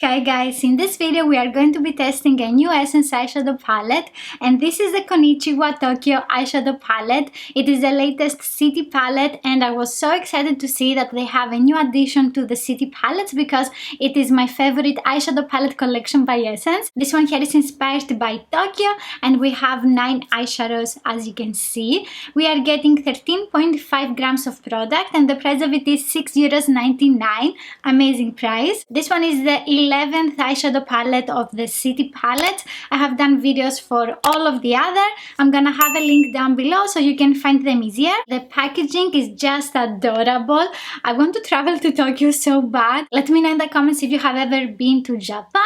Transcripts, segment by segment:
Hi guys, in this video we are going to be testing a new Essence Eyeshadow Palette, and this is the Konnichiwa Tokyo Eyeshadow Palette. It is the latest city palette and I was so excited to see that they have a new addition to the city palettes because it is my favorite eyeshadow palette collection by Essence. This one here is inspired by Tokyo and we have 9 eyeshadows as you can see. We are getting 13.5 grams of product and the price of it is €6.99. Amazing price. This one is the 11th eyeshadow palette of the city palette. I have done videos for all of the other. I'm gonna have a link down below so you can find them easier. The packaging is just adorable. I want to travel to Tokyo so bad. Let me know in the comments if you have ever been to Japan.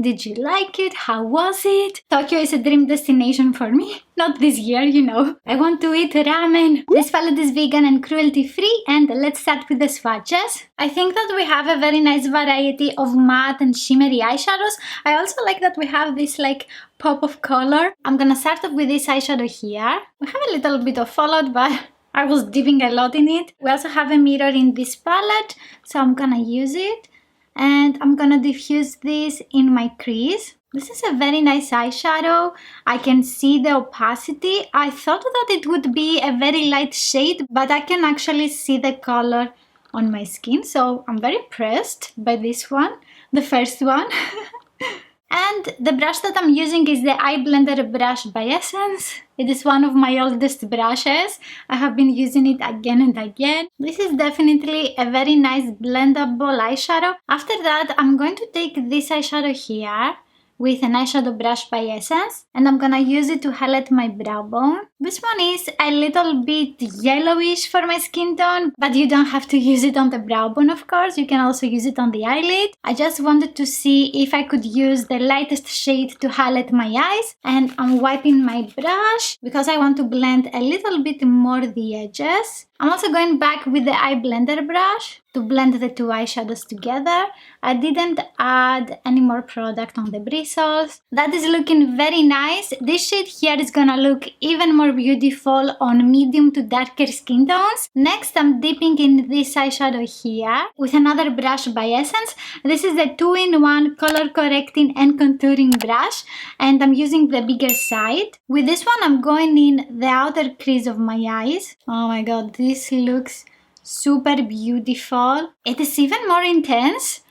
Did you like it? How was it? Tokyo is a dream destination for me. Not this year, you know. I want to eat ramen. This palette is vegan and cruelty free, and let's start with the swatches. I think that we have a very nice variety of matte and shimmery eyeshadows. I also like that we have this like pop of color. I'm gonna start off with this eyeshadow here. We have a little bit of fallout, but I was dipping a lot in it. We also have a mirror in this palette, so I'm gonna use it. And I'm gonna diffuse this in my crease. This is a very nice eyeshadow. I can see the opacity. I thought that it would be a very light shade, but I can actually see the color on my skin. So I'm very impressed by this one, the first one. And the brush that I'm using is the Eye Blender brush by Essence. It is one of my oldest brushes. I have been using it again and again. This is definitely a very nice blendable eyeshadow. After that, I'm going to take this eyeshadow here with an eyeshadow brush by Essence, and I'm gonna use it to highlight my brow bone. This one is a little bit yellowish for my skin tone, but you don't have to use it on the brow bone, of course. You can also use it on the eyelid. I just wanted to see if I could use the lightest shade to highlight my eyes, and I'm wiping my brush because I want to blend a little bit more the edges. I'm also going back with the Eye Blender brush to blend the two eyeshadows together. I didn't add any more product on the bristles. That is looking very nice. This shade here is gonna look even more beautiful on medium to darker skin tones. Next, I'm dipping in this eyeshadow here with another brush by Essence. This is the 2-in-1 color correcting and contouring brush, and I'm using the bigger side. With this one, I'm going in the outer crease of my eyes. Oh my god, this looks super beautiful. It is even more intense.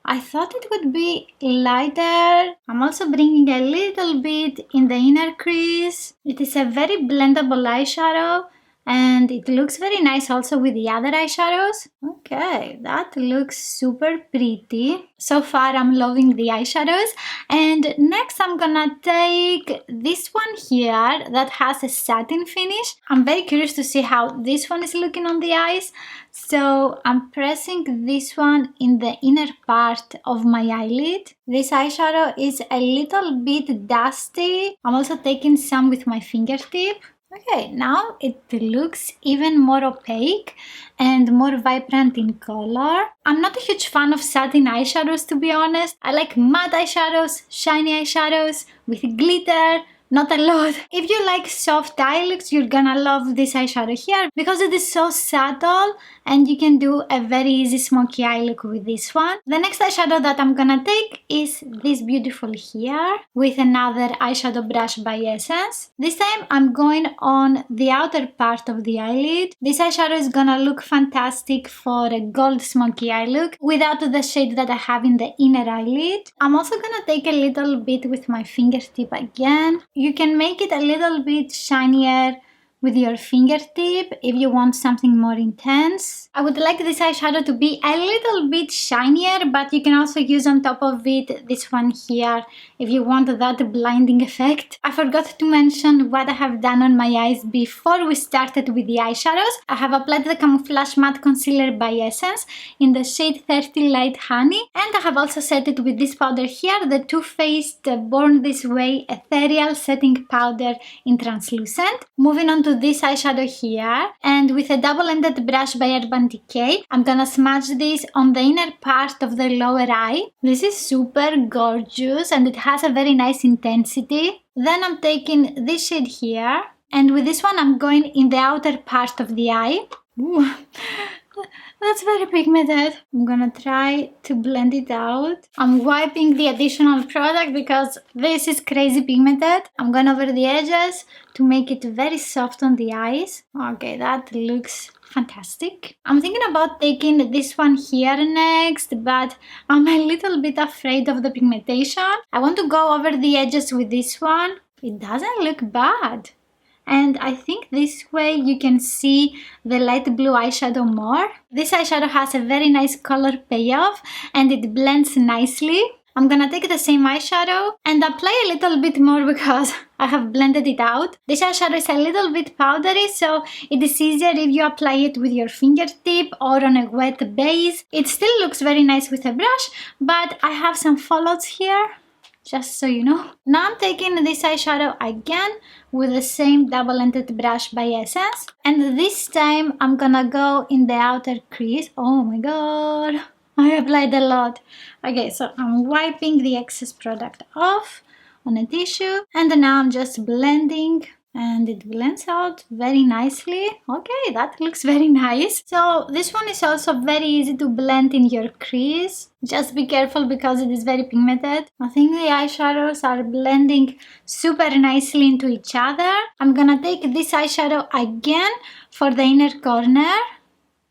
I thought it would be lighter. I'm also bringing a little bit in the inner crease. It is a very blendable eyeshadow and it looks very nice also with the other eyeshadows. Okay, that looks super pretty. So far I'm loving the eyeshadows. And next I'm gonna take this one here that has a satin finish. I'm very curious to see how this one is looking on the eyes. So I'm pressing this one in the inner part of my eyelid. This eyeshadow is a little bit dusty. I'm also taking some with my fingertip. Okay, now it looks even more opaque and more vibrant in color. I'm not a huge fan of satin eyeshadows, to be honest. I like matte eyeshadows, shiny eyeshadows with glitter. Not a lot. If you like soft eye looks, you're gonna love this eyeshadow here because it is so subtle and you can do a very easy smoky eye look with this one. The next eyeshadow that I'm gonna take is this beautiful here with another eyeshadow brush by Essence. This time I'm going on the outer part of the eyelid. This eyeshadow is gonna look fantastic for a gold smoky eye look without the shade that I have in the inner eyelid. I'm also gonna take a little bit with my fingertip again. You can make it a little bit shinier with your fingertip if you want something more intense. I would like this eyeshadow to be a little bit shinier, but you can also use on top of it this one here if you want that blinding effect. I forgot to mention what I have done on my eyes before we started with the eyeshadows. I have applied the Camouflage Matte Concealer by Essence in the shade 30 Light Honey, and I have also set it with this powder here, the Too Faced Born This Way Ethereal Setting Powder in Translucent. Moving on to this eyeshadow here, and with a double-ended brush by Urban Decay, I'm gonna smudge this on the inner part of the lower eye. This is super gorgeous and it has a very nice intensity. Then I'm taking this shade here, and with this one I'm going in the outer part of the eye. Ooh. That's very pigmented. I'm gonna try to blend it out. I'm wiping the additional product because this is crazy pigmented. I'm going over the edges to make it very soft on the eyes. Okay, that looks fantastic. I'm thinking about taking this one here next, but I'm a little bit afraid of the pigmentation. I want to go over the edges with this one. It doesn't look bad. And I think this way you can see the light blue eyeshadow more. This eyeshadow has a very nice color payoff and it blends nicely. I'm gonna take the same eyeshadow and apply a little bit more because I have blended it out. This eyeshadow is a little bit powdery, so it is easier if you apply it with your fingertip or on a wet base. It still looks very nice with a brush, but I have some fallouts here, just so you know. Now I'm taking this eyeshadow again with the same double-ended brush by Essence. And this time I'm gonna go in the outer crease. Oh my god, I applied a lot. Okay, so I'm wiping the excess product off on a tissue. And now I'm just blending. And it blends out very nicely. Okay, that looks very nice. So this one is also very easy to blend in your crease. Just be careful because it is very pigmented. I think the eyeshadows are blending super nicely into each other. I'm gonna take this eyeshadow again for the inner corner.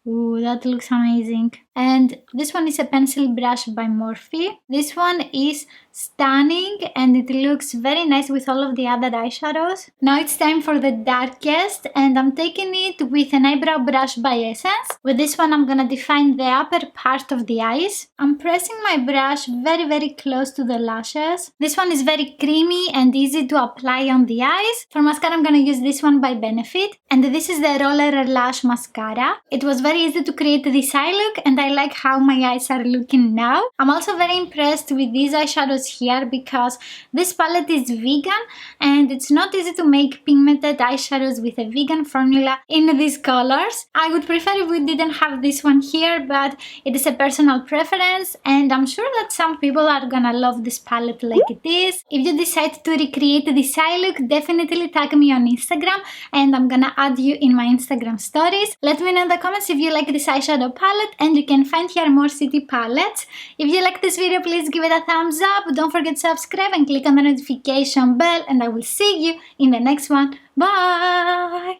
Ooh, that looks amazing. And this one is a pencil brush by Morphe. This one is stunning and it looks very nice with all of the other eyeshadows. Now it's time for the darkest and I'm taking it with an eyebrow brush by Essence. With this one I'm gonna define the upper part of the eyes. I'm pressing my brush very close to the lashes. This one is very creamy and easy to apply on the eyes. For mascara I'm gonna use this one by Benefit and this is the Roller Lash Mascara. It was very easy to create this eye look and I like how my eyes are looking now. I'm also very impressed with these eyeshadows here because this palette is vegan and it's not easy to make pigmented eyeshadows with a vegan formula in these colors. I would prefer if we didn't have this one here, but it is a personal preference and I'm sure that some people are gonna love this palette like it is. If you decide to recreate this eye look, definitely tag me on Instagram and I'm gonna add you in my Instagram stories. Let me know in the comments if you like this eyeshadow palette, and you can find here more city palettes. If you like this video, please give it a thumbs up. Don't forget to subscribe and click on the notification bell, and I will see you in the next one. Bye!